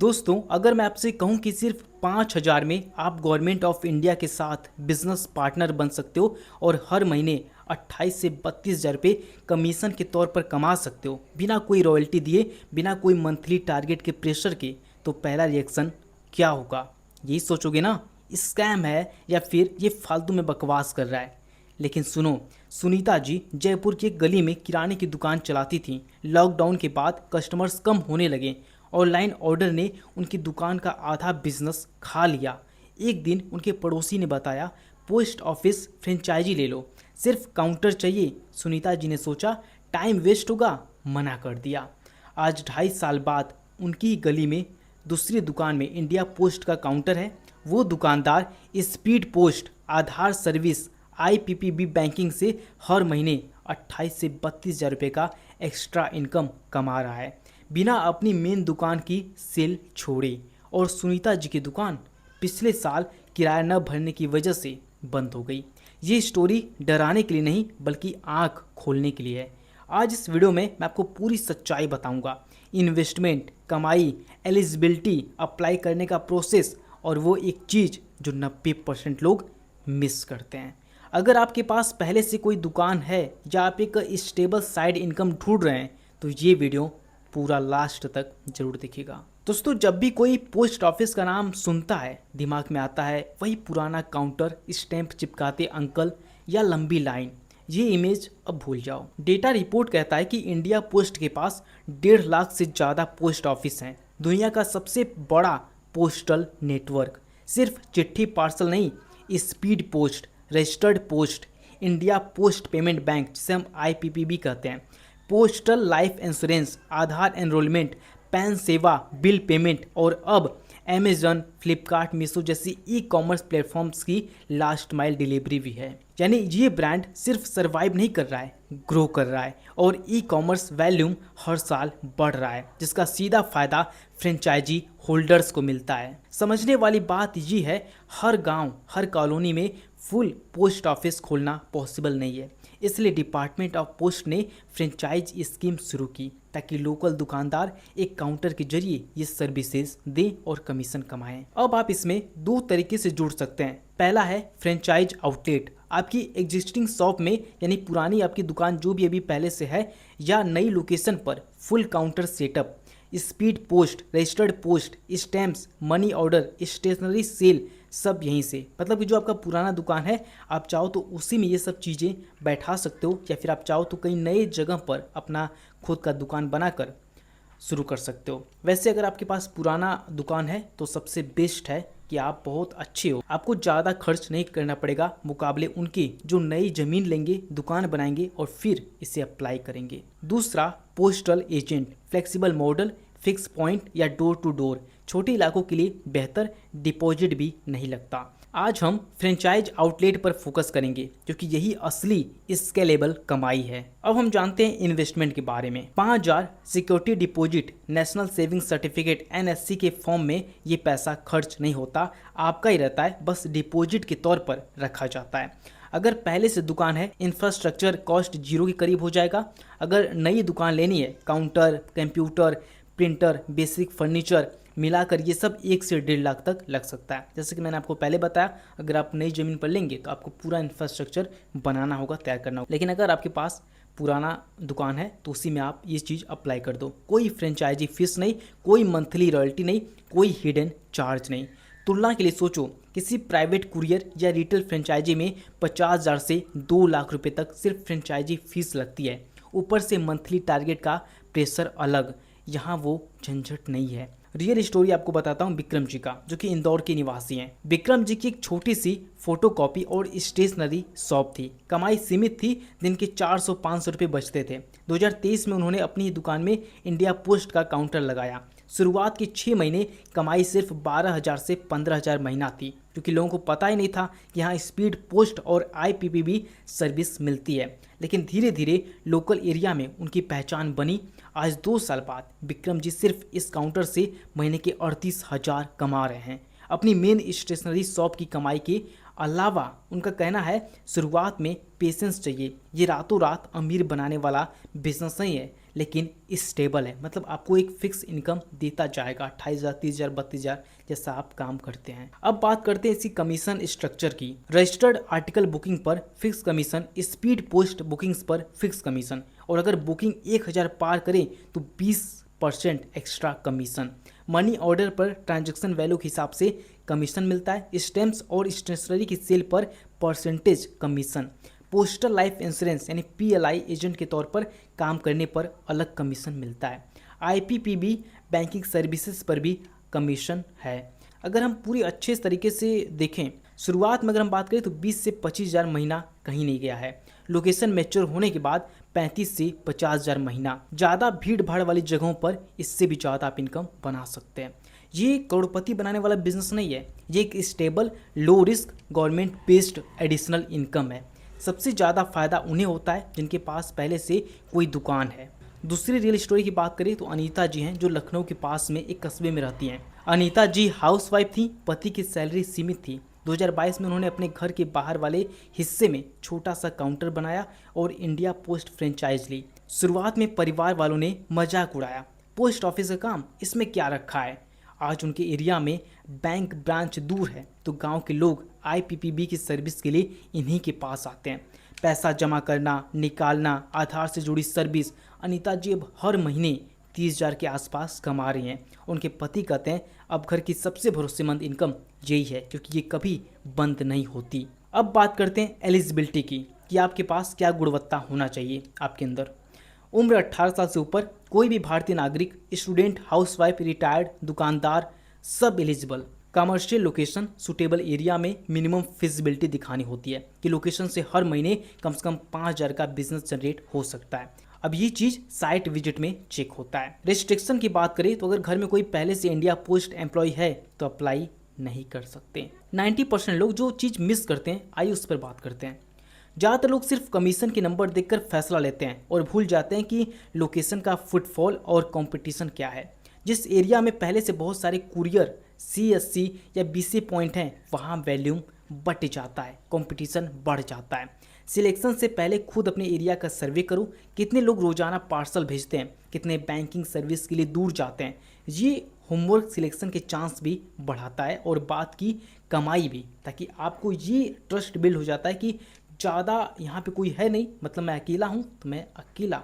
दोस्तों, अगर मैं आपसे कहूं कि सिर्फ 5,000 में आप गवर्नमेंट ऑफ इंडिया के साथ बिजनेस पार्टनर बन सकते हो और हर महीने 28 से 32,000 रुपये कमीशन के तौर पर कमा सकते हो बिना कोई रॉयल्टी दिए, बिना कोई मंथली टारगेट के प्रेशर के, तो पहला रिएक्शन क्या होगा? यही सोचोगे ना, स्कैम है या फिर ये फालतू में बकवास कर रहा है। लेकिन सुनो, सुनीता जी जयपुर की एक गली में किराने की दुकान चलाती थी। लॉकडाउन के बाद कस्टमर्स कम होने लगे। ऑनलाइन ऑर्डर ने उनकी दुकान का आधा बिजनेस खा लिया। एक दिन उनके पड़ोसी ने बताया, पोस्ट ऑफिस फ्रेंचाइजी ले लो, सिर्फ काउंटर चाहिए। सुनीता जी ने सोचा टाइम वेस्ट होगा, मना कर दिया। आज 2.5 साल बाद उनकी ही गली में दूसरी दुकान में इंडिया पोस्ट का काउंटर है। वो दुकानदार स्पीड पोस्ट, आधार सर्विस, आईपीपीबी बैंकिंग से हर महीने 28 से 32,000 रुपये का एक्स्ट्रा इनकम कमा रहा है, बिना अपनी मेन दुकान की सेल छोड़े। और सुनीता जी की दुकान पिछले साल किराया न भरने की वजह से बंद हो गई। ये स्टोरी डराने के लिए नहीं, बल्कि आंख खोलने के लिए है। आज इस वीडियो में मैं आपको पूरी सच्चाई बताऊंगा। इन्वेस्टमेंट, कमाई, एलिजिबिलिटी, अप्लाई करने का प्रोसेस और वो एक चीज़ जो 90% लोग मिस करते हैं। अगर आपके पास पहले से कोई दुकान है या आप एक स्टेबल साइड इनकम ढूंढ रहे हैं, तो ये वीडियो पूरा लास्ट तक जरूर देखिएगा। दोस्तों, जब भी कोई पोस्ट ऑफिस का नाम सुनता है, दिमाग में आता है वही पुराना काउंटर, स्टैंप चिपकाते अंकल या लंबी लाइन। ये इमेज अब भूल जाओ। डेटा रिपोर्ट कहता है कि इंडिया पोस्ट के पास 1.5 लाख से ज़्यादा पोस्ट ऑफिस हैं। दुनिया का सबसे बड़ा पोस्टल नेटवर्क। सिर्फ चिट्ठी पार्सल नहीं, speed post, registered post, India post payment bank जिसे हम आईपीपीबी कहते हैं, पोस्टल लाइफ इंश्योरेंस, आधार एनरोलमेंट, पैन सेवा, बिल पेमेंट और अब अमेजन, फ्लिपकार्ट, मीशो जैसी ई कॉमर्स प्लेटफॉर्म्स की लास्ट माइल डिलीवरी भी है। यानी ये ब्रांड सिर्फ सर्वाइव नहीं कर रहा है, ग्रो कर रहा है। और ई कॉमर्स वैल्यूम हर साल बढ़ रहा है, जिसका सीधा फायदा फ्रेंचाइजी होल्डर्स को मिलता है। समझने वाली बात ये है, हर गांव, हर कॉलोनी में फुल पोस्ट ऑफिस खोलना पॉसिबल नहीं है। इसलिए डिपार्टमेंट ऑफ पोस्ट ने फ्रेंचाइज स्कीम शुरू की, ताकि लोकल दुकानदार एक काउंटर के जरिए ये सर्विसेज दें और कमीशन कमाएं। अब आप इसमें 2 तरीके से जुड़ सकते हैं। पहला है फ्रेंचाइज आउटलेट। आपकी एग्जिस्टिंग शॉप में, यानी पुरानी आपकी दुकान जो भी अभी पहले से है, या नई लोकेशन पर full counter setup, speed post, registered post, stamps, money order, stationery sale, सब यहीं से। मतलब कि जो आपका पुराना दुकान है, आप चाहो तो उसी में ये सब चीज़ें बैठा सकते हो, या फिर आप चाहो तो कहीं नए जगह पर अपना खुद का दुकान बनाकर शुरू कर सकते हो। वैसे अगर आपके पास पुराना दुकान है तो सबसे बेस्ट है कि आप बहुत अच्छे हो, आपको ज़्यादा खर्च नहीं करना पड़ेगा मुकाबले उनके जो नई ज़मीन लेंगे, दुकान बनाएंगे और फिर इसे अप्लाई करेंगे। दूसरा, postal agent, flexible model, fix point या डोर टू डोर। छोटे इलाकों के लिए बेहतर, डिपॉजिट भी नहीं लगता। आज हम फ्रेंचाइज आउटलेट पर फोकस करेंगे, क्योंकि यही असली स्केलेबल कमाई है। अब हम जानते हैं इन्वेस्टमेंट के बारे में। 5,000 security deposit, national saving certificate NSC के फॉर्म में ये पैसा खर्च नहीं होता, आपका ही रहता है, बस डिपॉजिट के तौर पर रखा जाता है। अगर पहले से दुकान है, इंफ्रास्ट्रक्चर कॉस्ट 0 के करीब हो जाएगा। अगर नई दुकान लेनी है, counter, computer, printer, basic furniture मिलाकर ये सब 1 से 1.5 लाख तक लग सकता है। जैसे कि मैंने आपको पहले बताया, अगर आप नई ज़मीन पर लेंगे तो आपको पूरा इंफ्रास्ट्रक्चर बनाना होगा, तैयार करना होगा। लेकिन अगर आपके पास पुराना दुकान है तो उसी में आप ये चीज़ अप्लाई कर दो। कोई फ्रेंचाइजी फीस नहीं, कोई मंथली रॉयल्टी नहीं, कोई हिडन चार्ज नहीं। तुलना के लिए सोचो, किसी प्राइवेट कुरियर या रिटेल फ्रेंचाइजी में 50,000 से 2 लाख रुपए तक सिर्फ फ्रेंचाइजी फीस लगती है। ऊपर से मंथली टारगेट का प्रेशर अलग, यहाँ वो झंझट नहीं है। रियल स्टोरी आपको बताता हूँ विक्रम जी का, जो कि इंदौर के निवासी हैं। विक्रम जी की एक छोटी सी फोटोकॉपी और स्टेशनरी शॉप थी। कमाई सीमित थी, दिन के 400-500 रुपये बचते थे। 2023 में उन्होंने अपनी दुकान में इंडिया पोस्ट का काउंटर लगाया। शुरुआत के 6 महीने कमाई सिर्फ 12,000 से 15,000 महीना थी, क्योंकि लोगों को पता ही नहीं था कि यहाँ स्पीड पोस्ट और आईपीपीबी सर्विस मिलती है। लेकिन धीरे धीरे लोकल एरिया में उनकी पहचान बनी। आज 2 साल बाद विक्रम जी सिर्फ इस काउंटर से महीने के 38,000 कमा रहे हैं। अपनी मेन स्टेशनरी शॉप की कमाई के अलावा उनका कहना है, शुरुआत में पेशेंस चाहिए, ये रातों रात अमीर बनाने वाला बिजनेस नहीं है, लेकिन स्टेबल है, मतलब आपको एक फिक्स इनकम देता जाएगा 28,000, 30,000, 32,000 जैसा आप काम करते हैं। अब बात करते हैं इसकी कमीशन स्ट्रक्चर की। रजिस्टर्ड आर्टिकल बुकिंग पर fix commission, speed post bookings पर फिक्स कमीशन, और अगर बुकिंग 1,000 पार करे तो 20% एक्स्ट्रा कमीशन। मनी ऑर्डर पर ट्रांजैक्शन वैल्यू के हिसाब से कमीशन मिलता है। स्टैम्प्स और स्टेशनरी की सेल पर percentage commission. Postal life insurance यानी PLI एजेंट के तौर पर काम करने पर अलग कमीशन मिलता है। IPPB बैंकिंग सर्विसेज पर भी कमीशन है। अगर हम पूरी अच्छे तरीके से देखें, शुरुआत में अगर हम बात करें तो 20 से 25,000 महीना कहीं नहीं गया है। लोकेशन मैच्योर होने के बाद 35 से 50,000 महीना। ज़्यादा भीड़ भाड़ वाली जगहों पर इससे भी ज़्यादा आप इनकम बना सकते हैं। ये करोड़पति बनाने वाला बिजनेस नहीं है, ये एक stable low risk government based additional income है। सबसे ज़्यादा फायदा उन्हें होता है जिनके पास पहले से कोई दुकान है। दूसरी रियल स्टोरी की बात करें तो अनीता जी हैं, जो लखनऊ के पास में एक कस्बे में रहती हैं। अनीता जी हाउसवाइफ थी, पति की सैलरी सीमित थी। 2022 में उन्होंने अपने घर के बाहर वाले हिस्से में छोटा सा काउंटर बनाया और इंडिया पोस्ट फ्रेंचाइज ली। शुरुआत में परिवार वालों ने मजाक उड़ाया, पोस्ट ऑफिस का काम, इसमें क्या रखा है। आज उनके एरिया में बैंक ब्रांच दूर है तो गांव के लोग IPPB की सर्विस के लिए इन्हीं के पास आते हैं। पैसा जमा करना, निकालना, आधार से जुड़ी सर्विस। अनीता जी अब हर महीने 30,000 के आसपास कमा रही हैं। उनके पति कहते हैं अब घर की सबसे भरोसेमंद इनकम यही है, क्योंकि ये कभी बंद नहीं होती। अब बात करते हैं एलिजिबिलिटी की, कि आपके पास क्या गुणवत्ता होना चाहिए आपके अंदर। उम्र 18 साल से ऊपर, कोई भी भारतीय नागरिक, स्टूडेंट, हाउसवाइफ, रिटायर्ड, दुकानदार, सब eligible. Commercial location, suitable area में मिनिमम फिजिबिलिटी दिखानी होती है कि लोकेशन से हर महीने कम से कम 5,000 का बिजनेस जनरेट हो सकता है। अब ये चीज़ साइट विजिट में चेक होता है। रिस्ट्रिक्शन की बात करें तो अगर घर में कोई पहले से इंडिया पोस्ट एम्प्लॉय है तो अप्लाई नहीं कर सकते। 90% लोग जो चीज़ मिस करते हैं, आइए उस पर बात करते हैं। ज़्यादातर लोग सिर्फ कमीशन के नंबर देखकर फैसला लेते हैं और भूल जाते हैं कि लोकेशन का फुटफॉल और कंपटीशन क्या है। जिस एरिया में पहले से बहुत सारे कुरियर, CSC या BC पॉइंट हैं, वहाँ वैल्यूम बढ़ जाता है, कंपटीशन बढ़ जाता है। सिलेक्शन से पहले खुद अपने एरिया का सर्वे करो, कितने लोग रोजाना पार्सल भेजते हैं, कितने बैंकिंग सर्विस के लिए दूर जाते हैं। ये होमवर्क सिलेक्शन के चांस भी बढ़ाता है और बात की कमाई भी, ताकि आपको ये ट्रस्ट बिल्ड हो जाता है कि ज़्यादा यहाँ पे कोई है नहीं, मतलब मैं अकेला हूँ तो मैं अकेला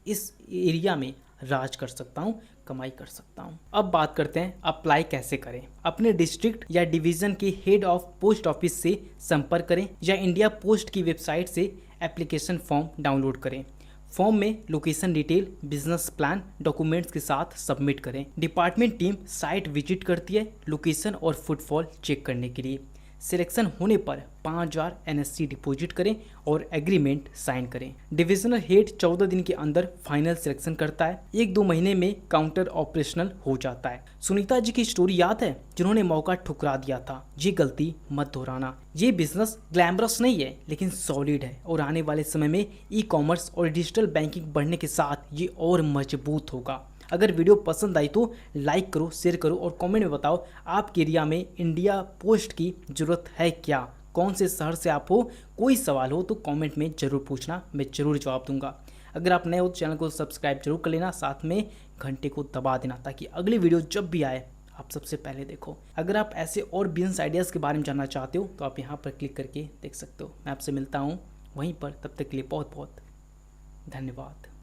इस एरिया में राज कर सकता हूँ, कमाई कर सकता हूँ। अब बात करते हैं अप्लाई कैसे करें। अपने डिस्ट्रिक्ट या डिवीज़न के हेड ऑफ पोस्ट ऑफिस से संपर्क करें या इंडिया पोस्ट की वेबसाइट से एप्लीकेशन फॉर्म डाउनलोड करें। फॉर्म में location detail, business plan, documents के साथ सबमिट करें। डिपार्टमेंट टीम साइट विजिट करती है लोकेशन और फुटफॉल चेक करने के लिए। सिलेक्शन होने पर 5,000 NSC डिपॉजिट करें और एग्रीमेंट साइन करें। डिविजनल हेड 14 दिन के अंदर फाइनल सिलेक्शन करता है। 1-2 महीने में काउंटर ऑपरेशनल हो जाता है। सुनीता जी की स्टोरी याद है, जिन्होंने मौका ठुकरा दिया था। ये गलती मत दोहराना। ये बिजनेस ग्लैमरस नहीं है लेकिन सॉलिड है और आने वाले समय में ई-कॉमर्स और डिजिटल बैंकिंग बढ़ने के साथ ये और मजबूत होगा। अगर वीडियो पसंद आई तो लाइक करो, शेयर करो और कमेंट में बताओ आपके एरिया में इंडिया पोस्ट की ज़रूरत है क्या, कौन से शहर से आप हो। कोई सवाल हो तो कमेंट में ज़रूर पूछना, मैं ज़रूर जवाब दूंगा। अगर आप नए हो तो चैनल को सब्सक्राइब जरूर कर लेना, साथ में घंटे को दबा देना ताकि अगली वीडियो जब भी आए आप सबसे पहले देखो। अगर आप ऐसे और बिजनेस आइडियाज़ के बारे में जानना चाहते हो तो आप यहाँ पर क्लिक करके देख सकते हो। मैं आपसे मिलता हूँ वहीं पर, तब तक के लिए बहुत बहुत धन्यवाद।